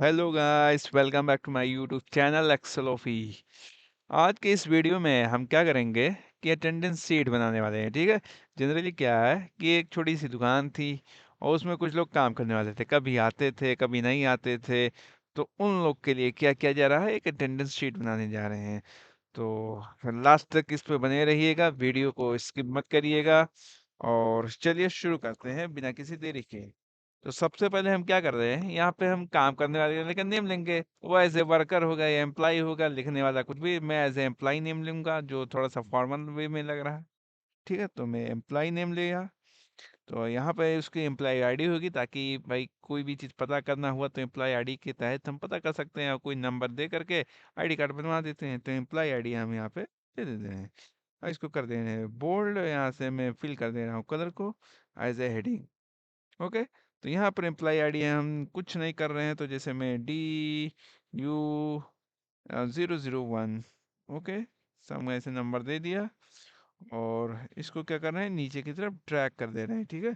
Hello guys, welcome back to my YouTube channel एक्सेलोफी। आज के इस वीडियो में हम क्या करेंगे कि अटेंडेंस शीट बनाने वाले हैं। ठीक है। जनरली क्या है कि एक छोटी सी दुकान थी और उसमें कुछ लोग काम करने वाले थे, कभी आते थे कभी नहीं आते थे। तो उन लोग के लिए क्या किया जा रहा है, एक अटेंडेंस शीट बनाने जा रहे हैं। तो लास्ट तक इस पे बने रहिएगा, वीडियो को स्किप मत करिएगा। और चलिए शुरू करते हैं बिना किसी देरी के। तो सबसे पहले हम क्या कर रहे हैं, यहाँ पे हम काम करने वाले का नेम लेंगे। वो एज ए वर्कर होगा या एम्प्लॉय होगा, लिखने वाला कुछ भी। मैं एज ए एम्प्लॉय नेम लूंगा जो थोड़ा सा फॉर्मल वे में लग रहा है। ठीक है, तो मैं एम्प्लॉय नेम लिया। तो यहाँ पे उसकी एम्प्लॉय आईडी होगी, ताकि भाई कोई भी चीज़ पता करना हुआ तो एम्प्लॉय आईडी के तहत हम पता कर सकते हैं, और कोई नंबर दे करके आईडी कार्ड बनवा देते हैं। तो एम्प्लॉय आईडी हम यहाँ पे दे देते हैं और इसको कर दे रहे हैं बोल्ड। यहाँ से मैं फिल कर दे रहा हूँ कलर को एज ए हेडिंग। ओके। तो यहाँ पर एम्प्लॉय आईडी हम कुछ नहीं कर रहे हैं, तो जैसे मैं DU 001। ओके, सब ऐसे नंबर दे दिया और इसको क्या कर रहे हैं, नीचे की तरफ ड्रैग कर दे रहे हैं। ठीक है।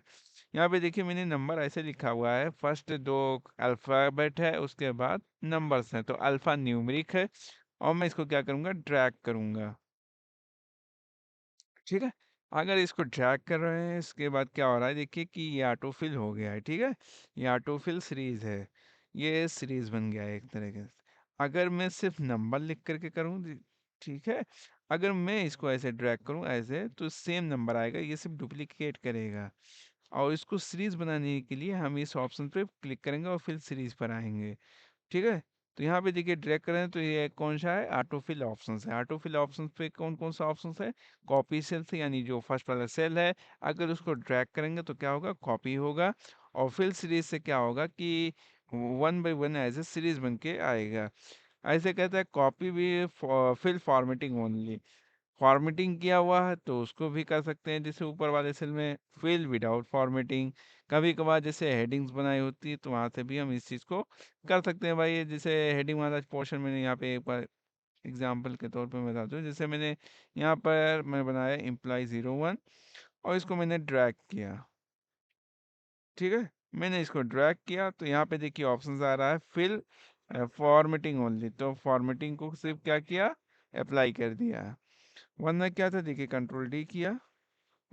यहाँ पे देखिए मैंने नंबर ऐसे लिखा हुआ है, फर्स्ट दो अल्फ़ाबेट है, उसके बाद नंबर्स हैं, तो अल्फ़ा न्यूमेरिक है। और मैं इसको क्या करूँगा, ड्रैग करूँगा। ठीक है। अगर इसको ड्रैग कर रहे हैं, इसके बाद क्या हो रहा है, देखिए कि ये ऑटोफिल हो गया है। ठीक है, ये ऑटोफिल सीरीज है, ये सीरीज बन गया है एक तरीके से। अगर मैं सिर्फ नंबर लिख करके करूँ, ठीक है, अगर मैं इसको ऐसे ड्रैग करूँ ऐसे, तो सेम नंबर आएगा, ये सिर्फ डुप्लीकेट करेगा। और इसको सीरीज बनाने के लिए हम इस ऑप्शन पे क्लिक करेंगे और फिर सीरीज पर आएंगे। ठीक है। तो यहाँ पे देखिए ड्रैग करें तो ये कौन सा है, ऑटोफिल ऑप्शंस है। ऑटोफिल ऑप्शंस पे कौन कौन सा ऑप्शंस है, कॉपी सेल से, यानी जो फर्स्ट वाला सेल है, अगर उसको ड्रैग करेंगे तो क्या होगा, कॉपी होगा। और फिल सीरीज से क्या होगा कि one by one as a series बन के आएगा। ऐसे कहता है कॉपी भी फिल फॉर्मेटिंग ओनली। फॉर्मेटिंग किया हुआ है तो उसको भी कर सकते हैं, जैसे ऊपर वाले सेल में फिल विदाउट फॉर्मेटिंग। कभी कभार जैसे हेडिंग्स बनाई होती है तो वहाँ से भी हम इस चीज़ को कर सकते हैं। भाई ये जैसे हेडिंग वाला पोर्शन मैंने यहाँ पे एक बार एग्जांपल के तौर पे मैं बता दूँ, जैसे मैंने यहाँ पर मैं बनाया एम्प्लॉय 01 और इसको मैंने ड्रैग किया। ठीक है, मैंने इसको ड्रैग किया तो यहाँ पे देखिए ऑप्शन आ रहा है फिल फॉर्मेटिंग ओनली। तो फॉर्मेटिंग को सिर्फ क्या किया, अप्लाई कर दिया। वरना क्या था, देखिए कंट्रोल D किया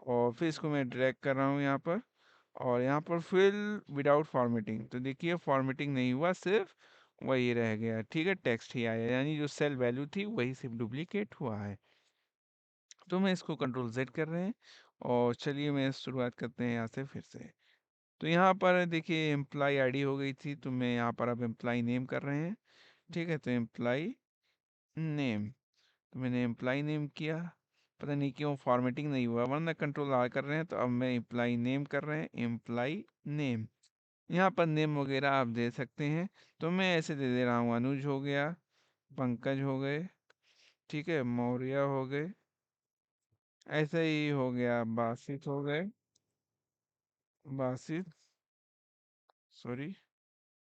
और फिर इसको मैं ड्रैग कर रहा हूँ यहाँ पर, और यहाँ पर फिल विदाउट फॉर्मेटिंग। तो देखिए फॉर्मेटिंग नहीं हुआ, सिर्फ वही रह गया। ठीक है, टेक्स्ट ही आया, यानी जो सेल वैल्यू थी वही सिर्फ डुप्लीकेट हुआ है। तो मैं इसको कंट्रोल Z कर रहे हैं और चलिए मैं शुरुआत करते हैं यहाँ से फिर से। तो यहाँ पर देखिए एम्प्लॉय आईडी हो गई थी, तो मैं यहाँ पर अब एम्प्लॉय नेम कर रहे हैं। ठीक है, तो एम्प्लॉय नेम, तो मैंने एम्प्लॉय नेम किया। पता नहीं क्यों फॉर्मेटिंग नहीं हुआ, वरना कंट्रोल R कर रहे हैं। तो अब मैं एम्प्लॉय नेम कर रहे हैं, एम्प्लॉय नेम। यहाँ पर नेम वगैरह आप दे सकते हैं, तो मैं ऐसे दे दे रहा हूँ, अनुज हो गया, पंकज हो गए, ठीक है, मौर्य हो गए, ऐसे ही हो गया, बासित हो गए, बासित, सॉरी,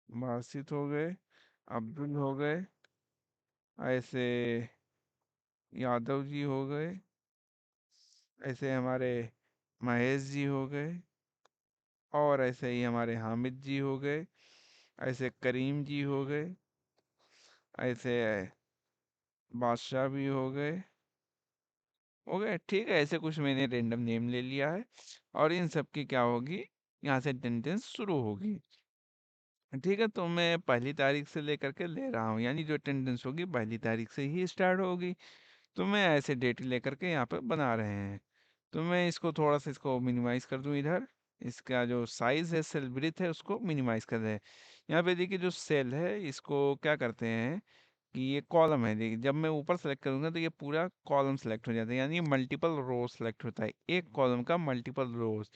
बासित हो गए, अब्दुल हो गए, ऐसे यादव जी हो गए, ऐसे हमारे महेश जी हो गए, और ऐसे ही हमारे हामिद जी हो गए, ऐसे करीम जी हो गए, ऐसे बादशाह भी हो गए। ठीक है, ऐसे कुछ मैंने रेंडम नेम ले लिया है और इन सब की क्या होगी, यहाँ से अटेंडेंस शुरू होगी। ठीक है, तो मैं पहली तारीख से लेकर के ले रहा हूँ, यानी जो अटेंडेंस होगी पहली तारीख से ही स्टार्ट होगी। तो मैं ऐसे डेट लेकर के यहाँ पे बना रहे हैं। तो मैं इसको थोड़ा सा इसको मिनिमाइज कर दूं इधर। इसका जो साइज है, सेल ब्रीथ है, उसको मिनिमाइज कर दें। यहाँ पे देखिए जो सेल है इसको क्या करते हैं कि ये कॉलम है। देखिए जब मैं ऊपर सेलेक्ट करूंगा तो ये पूरा कॉलम सेलेक्ट हो जाता है, यानी मल्टीपल रोज सेलेक्ट होता है, एक कॉलम का मल्टीपल रोज।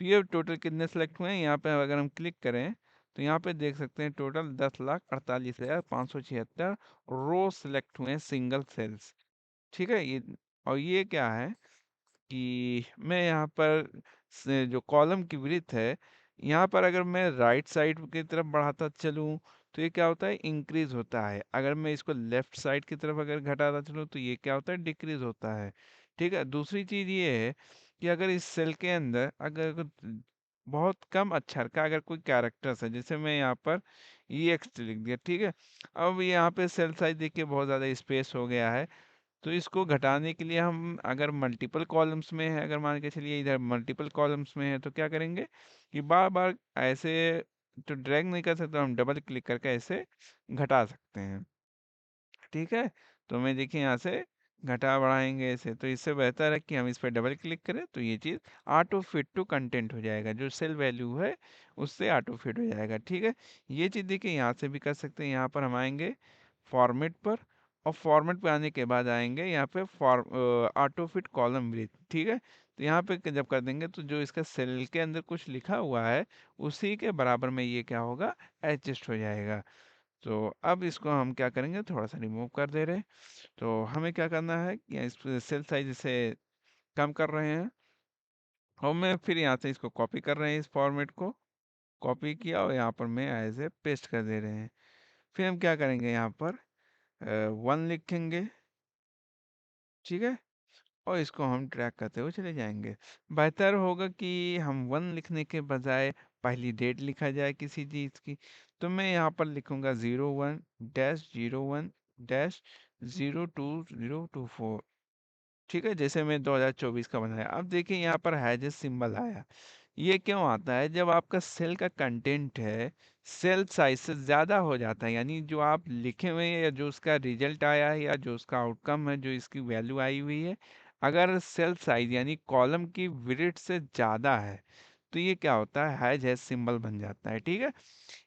तो ये टोटल कितने सेलेक्ट हुए हैं, यहाँ पे अगर हम क्लिक करें तो यहाँ पे देख सकते हैं टोटल 10,48,576 रोज सेलेक्ट हुए हैं, सिंगल सेल्स। ठीक है, ये और ये क्या है कि मैं यहाँ पर जो कॉलम की विड्थ है, यहाँ पर अगर मैं राइट साइड की तरफ बढ़ाता चलूँ तो ये क्या होता है, इंक्रीज होता है। अगर मैं इसको लेफ्ट साइड की तरफ अगर घटाता चलूँ तो ये क्या होता है, डिक्रीज होता है। ठीक है, दूसरी चीज़ ये है कि अगर इस सेल के अंदर अगर बहुत कम अक्षर का अगर कोई कैरेक्टर्स है, जैसे मैं यहाँ पर EXT लिख दिया, ठीक है। अब यहाँ पे सेल साइज देखिए बहुत ज़्यादा स्पेस हो गया है, तो इसको घटाने के लिए हम अगर मल्टीपल कॉलम्स में है, अगर मान के चलिए इधर मल्टीपल कॉलम्स में है, तो क्या करेंगे कि बार बार ऐसे तो ड्रैग नहीं कर सकते, हम डबल क्लिक करके ऐसे घटा सकते हैं, ठीक है। तो मैं देखिए यहाँ से घटा बढ़ाएंगे ऐसे, तो इससे बेहतर है कि हम इस पर डबल क्लिक करें, तो ये चीज़ ऑटो फिट टू कंटेंट हो जाएगा, जो सेल वैल्यू है उससे ऑटो फिट हो जाएगा, ठीक है। ये चीज़ देखिए यहाँ से भी कर सकते हैं, यहाँ पर हम आएंगे फॉर्मेट पर, और फॉर्मेट पे आने के बाद आएंगे यहाँ पे ऑटो फिट कॉलम ब्रेथ, ठीक है। तो यहाँ पे जब कर देंगे तो जो इसका सेल के अंदर कुछ लिखा हुआ है उसी के बराबर में ये क्या होगा, एडजस्ट हो जाएगा। तो अब इसको हम क्या करेंगे, थोड़ा सा रिमूव कर दे रहे हैं। तो हमें क्या करना है कि इस सेल साइज से कम कर रहे हैं, और मैं फिर यहाँ से इसको कॉपी कर रहे हैं, इस फॉर्मेट को कॉपी किया और यहाँ पर मैं एज ए पेस्ट कर दे रहे हैं। फिर हम क्या करेंगे, यहाँ पर 1 लिखेंगे, ठीक है, और इसको हम ट्रैक करते हुए चले जाएंगे। बेहतर होगा कि हम 1 लिखने के बजाय पहली डेट लिखा जाए किसी चीज़ की। तो मैं यहाँ पर लिखूंगा 01-01-02024, ठीक है, जैसे मैं 2024 का बनाया। अब देखिए यहाँ पर हैज सिंबल आया, ये क्यों आता है, जब आपका सेल का कंटेंट है सेल साइज से ज़्यादा हो जाता है, यानी जो आप लिखे हुए हैं या जो उसका रिजल्ट आया है या जो उसका आउटकम है, जो इसकी वैल्यू आई हुई है, अगर सेल साइज यानी कॉलम की विड्थ से ज़्यादा है, तो ये क्या होता है, हैज सिंबल बन जाता है, ठीक है।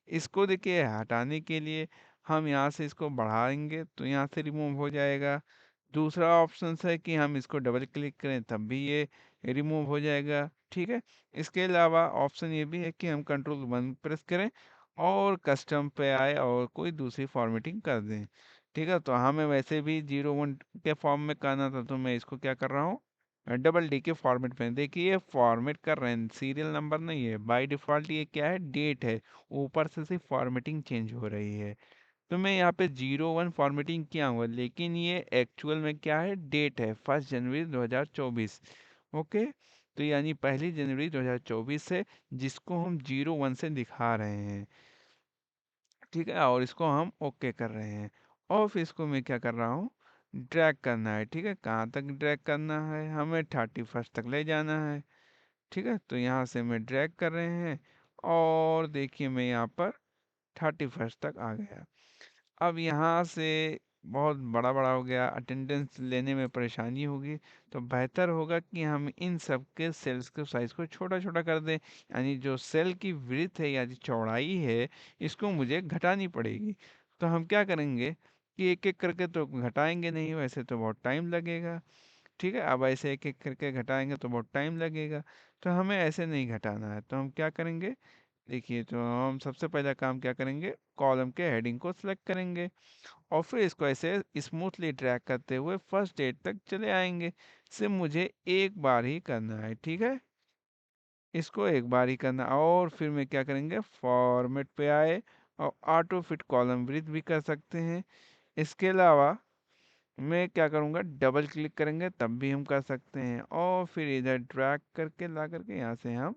इसको देखिए हटाने के लिए हम यहाँ से इसको बढ़ाएंगे तो यहाँ से रिमूव हो जाएगा। दूसरा ऑप्शन है कि हम इसको डबल क्लिक करें तब भी ये रिमूव हो जाएगा, ठीक है। इसके अलावा ऑप्शन ये भी है कि हम कंट्रोल 1 प्रेस करें और कस्टम पे आए और कोई दूसरी फॉर्मेटिंग कर दें, ठीक है। तो हमें वैसे भी 01 के फॉर्म में करना था, तो मैं इसको क्या कर रहा हूँ, डबल डी के फॉर्मेट में। देखिए ये फॉर्मेट कर रहे हैं, सीरियल नंबर नहीं है, बाय डिफ़ॉल्ट ये क्या है, डेट है, ऊपर से सिर्फ फॉर्मेटिंग चेंज हो रही है। तो मैं यहाँ पे 01 फॉर्मेटिंग किया हुआ, लेकिन ये एक्चुअल में क्या है, डेट है 1 जनवरी 2024, ओके। तो यानी 1 जनवरी 2024 है, जिसको हम 01 से दिखा रहे हैं, ठीक है, और इसको हम ओके कर रहे हैं। और फिर इसको मैं क्या कर रहा हूँ, ड्रैग करना है, ठीक है। कहाँ तक ड्रैग करना है, हमें 31 तक ले जाना है, ठीक है। तो यहाँ से मैं ड्रैग कर रहे हैं, और देखिए मैं यहाँ पर 31 तक आ गया। अब यहाँ से बहुत बड़ा बड़ा हो गया, अटेंडेंस लेने में परेशानी होगी, तो बेहतर होगा कि हम इन सब के सेल्स के साइज को छोटा छोटा कर दें, यानी जो सेल की विड्थ है या जो चौड़ाई है, इसको मुझे घटानी पड़ेगी। तो हम क्या करेंगे कि एक एक करके तो घटाएंगे नहीं, वैसे तो बहुत टाइम लगेगा, ठीक है। अब ऐसे एक एक करके घटाएंगे तो बहुत टाइम लगेगा, तो हमें ऐसे नहीं घटाना है। तो हम क्या करेंगे, देखिए, तो हम सबसे पहला काम क्या करेंगे, कॉलम के हेडिंग को सिलेक्ट करेंगे, और फिर इसको ऐसे स्मूथली ड्रैग करते हुए फर्स्ट डेट तक चले आएंगे। सिर्फ मुझे एक बार ही करना है, ठीक है, इसको एक बार ही करना। और फिर मैं क्या करेंगे, फॉर्मेट पे आए और ऑटो फिट कॉलम ब्रीथ भी कर सकते हैं। इसके अलावा मैं क्या करूँगा, डबल क्लिक करेंगे तब भी हम कर सकते हैं, और फिर इधर ड्रैग करके ला करके यहाँ से हम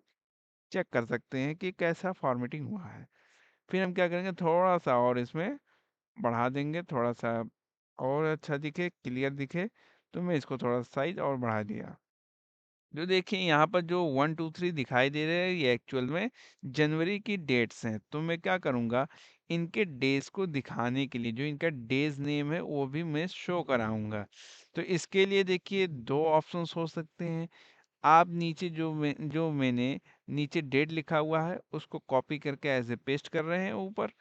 चेक कर सकते हैं कि कैसा फॉर्मेटिंग हुआ है। फिर हम क्या करेंगे, थोड़ा सा और इसमें बढ़ा देंगे, थोड़ा सा और अच्छा दिखे, क्लियर दिखे, तो मैं इसको थोड़ा साइज और बढ़ा दिया। जो देखिए यहाँ पर जो 1 2 3 दिखाई दे रहे हैं, ये एक्चुअल में जनवरी की डेट्स हैं। तो मैं क्या करूँगा, इनके डेज को दिखाने के लिए जो इनका डेज नेम है वो भी मैं शो कराऊंगा। तो इसके लिए देखिए दो ऑप्शंस हो सकते हैं। आप नीचे जो मैंने नीचे डेट लिखा हुआ है उसको कॉपी करके एज ए पेस्ट कर रहे हैं ऊपर,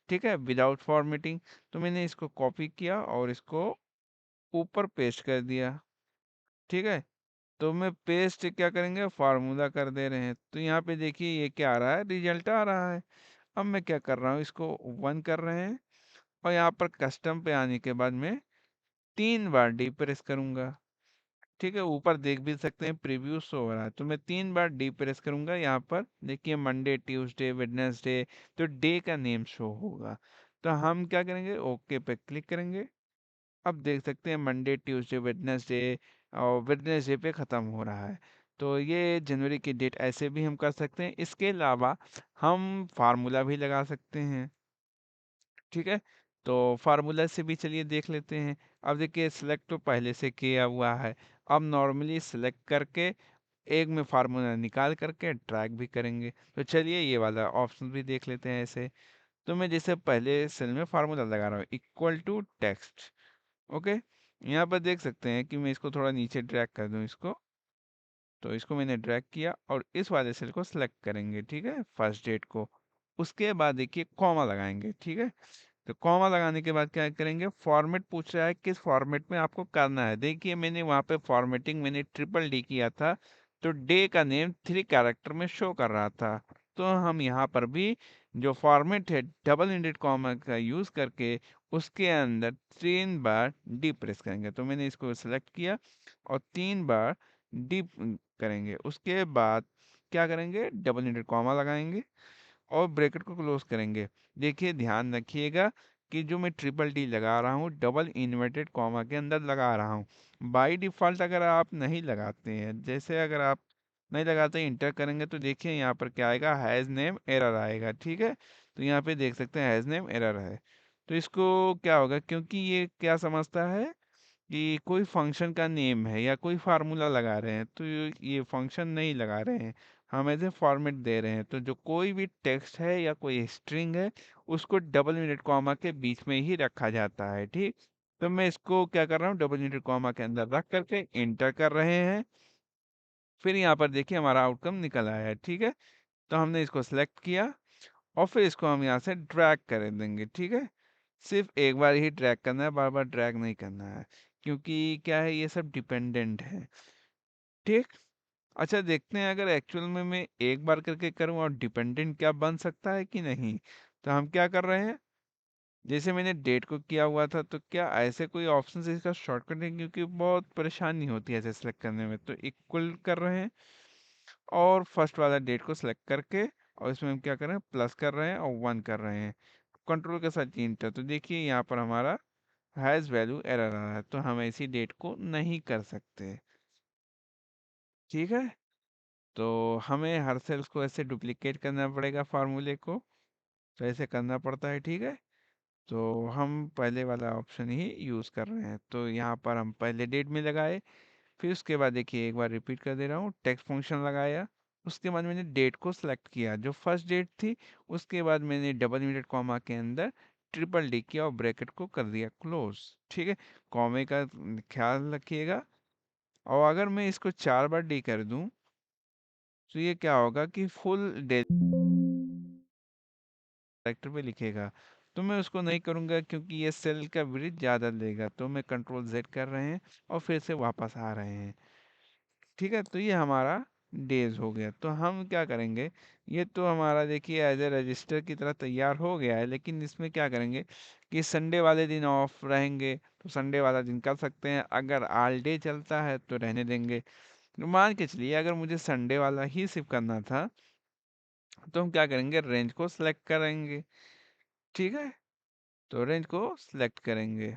ठीक है, विदाउट फॉर्मेटिंग। तो मैंने इसको कॉपी किया और इसको ऊपर पेस्ट कर दिया, ठीक है। तो मैं पेस्ट क्या करेंगे, फार्मूला कर दे रहे हैं, तो यहाँ पे देखिए ये क्या आ रहा है, रिजल्ट आ रहा है। अब मैं क्या कर रहा हूँ, इसको 1 कर रहे हैं, और यहाँ पर कस्टम पे आने के बाद मैं 3 बार डी प्रेस करूंगा, ठीक है। ऊपर देख भी सकते हैं प्रीव्यू शो हो रहा है, तो मैं 3 बार डी प्रेस करूंगा। यहाँ पर देखिए मंडे ट्यूसडे वेडनेसडे, तो डे का नेम शो होगा। तो हम क्या करेंगे, ओके पे क्लिक करेंगे। अब देख सकते हैं मंडे ट्यूसडे वेडनेसडे, और वेडनेसडे पे ख़त्म हो रहा है। तो ये जनवरी की डेट ऐसे भी हम कर सकते हैं। इसके अलावा हम फार्मूला भी लगा सकते हैं, ठीक है? तो फार्मूला से भी चलिए देख लेते हैं। अब देखिए सिलेक्ट तो पहले से किया हुआ है। अब नॉर्मली सिलेक्ट करके एक में फार्मूला निकाल करके ड्रैग भी करेंगे। तो चलिए ये वाला ऑप्शन भी देख लेते हैं ऐसे। तो मैं जैसे पहले सेल में फार्मूला लगा रहा हूँ, इक्वल टू टेक्स्ट, ओके। यहाँ पर देख सकते हैं कि मैं इसको थोड़ा नीचे ड्रैग कर दूँ इसको। तो इसको मैंने ड्रैग किया और इस वाले सेल को सिलेक्ट करेंगे, ठीक है, फर्स्ट डेट को। उसके बाद देखिए कॉमा लगाएंगे, ठीक है। तो कॉमा लगाने के बाद क्या करेंगे, फॉर्मेट पूछ रहा है किस फॉर्मेट में आपको करना है। देखिए मैंने वहाँ पे फॉर्मेटिंग मैंने ट्रिपल डी किया था, तो डे का नेम 3 कैरेक्टर में शो कर रहा था। तो हम यहाँ पर भी जो फॉर्मेट है डबल इंडेड कॉमा का यूज़ करके उसके अंदर 3 बार डी प्रेस करेंगे। तो मैंने इसको सेलेक्ट किया और 3 बार डी करेंगे। उसके बाद क्या करेंगे, डबल इंडेड कॉमा लगाएंगे और ब्रैकेट को क्लोज करेंगे। देखिए ध्यान रखिएगा कि जो मैं ट्रिपल टी लगा रहा हूँ डबल इन्वर्टेड कॉमा के अंदर लगा रहा हूँ। बाय डिफ़ॉल्ट अगर आप नहीं लगाते हैं, जैसे अगर आप नहीं लगाते इंटर करेंगे तो देखिए यहाँ पर क्या आएगा, हैज़ नेम एरर आएगा, ठीक है। तो यहाँ पे देख सकते हैं हैज़ नेम एरर है। तो इसको क्या होगा, क्योंकि ये क्या समझता है कि कोई फंक्शन का नेम है या कोई फार्मूला लगा रहे हैं, तो ये फंक्शन नहीं लगा रहे हैं, हम ऐसे फॉर्मेट दे रहे हैं। तो जो कोई भी टेक्स्ट है या कोई स्ट्रिंग है उसको डबल इनवर्टेड कॉमा के बीच में ही रखा जाता है, ठीक। तो मैं इसको क्या कर रहा हूँ, डबल इनवर्टेड कॉमा के अंदर रख करके इंटर कर रहे हैं। फिर यहाँ पर देखिए हमारा आउटकम निकल आया है, ठीक है। तो हमने इसको सेलेक्ट किया और फिर इसको हम यहाँ से ड्रैग कर देंगे, ठीक है। सिर्फ एक बार ही ड्रैग करना है, बार बार ड्रैग नहीं करना है, क्योंकि क्या है ये सब डिपेंडेंट है, ठीक। अच्छा देखते हैं अगर एक्चुअल में मैं एक बार करके करूं और डिपेंडेंट क्या बन सकता है कि नहीं। तो हम क्या कर रहे हैं, जैसे मैंने डेट को किया हुआ था, तो क्या ऐसे कोई ऑप्शन से इसका शॉर्टकट है, क्योंकि बहुत परेशानी होती है ऐसे सेलेक्ट करने में। तो इक्वल कर रहे हैं और फर्स्ट वाला डेट को सिलेक्ट करके और इसमें हम क्या कर रहे हैं, प्लस कर रहे हैं और 1 कर रहे हैं, कंट्रोल के साथ इंटर। तो देखिए यहाँ पर हमारा हैज़ वैल्यू एरर आ रहा है, तो हम ऐसी डेट को नहीं कर सकते, ठीक है। तो हमें हर सेल्स को ऐसे डुप्लीकेट करना पड़ेगा फार्मूले को, तो ऐसे करना पड़ता है, ठीक है। तो हम पहले वाला ऑप्शन ही यूज़ कर रहे हैं। तो यहाँ पर हम पहले डेट में लगाए, फिर उसके बाद देखिए एक बार रिपीट कर दे रहा हूँ, टेक्स्ट फंक्शन लगाया। उसके बाद मैंने डेट को सिलेक्ट किया जो फर्स्ट डेट थी। उसके बाद मैंने डबल इनवर्टेड कॉमा के अंदर ट्रिपल डी किया और ब्रैकेट को कर दिया क्लोज, ठीक है। कॉमे का ख्याल रखिएगा। और अगर मैं इसको 4 बार डी कर दूं तो ये क्या होगा कि फुल डे कैरेक्टर पे लिखेगा। तो मैं उसको नहीं करूँगा क्योंकि ये सेल का ब्रीथ ज़्यादा लेगा। तो मैं कंट्रोल जेड कर रहे हैं और फिर से वापस आ रहे हैं, ठीक है। तो ये हमारा डेज हो गया। तो हम क्या करेंगे, ये तो हमारा देखिए एज ए रजिस्टर की तरह तैयार हो गया है, लेकिन इसमें क्या करेंगे कि संडे वाले दिन ऑफ रहेंगे, तो संडे वाला दिन कर सकते हैं। अगर ऑल डे चलता है तो रहने देंगे। तो मान के चलिए अगर मुझे संडे वाला ही सिर्फ करना था, तो हम क्या करेंगे, रेंज को सिलेक्ट करेंगे, ठीक है। तो रेंज को सिलेक्ट करेंगे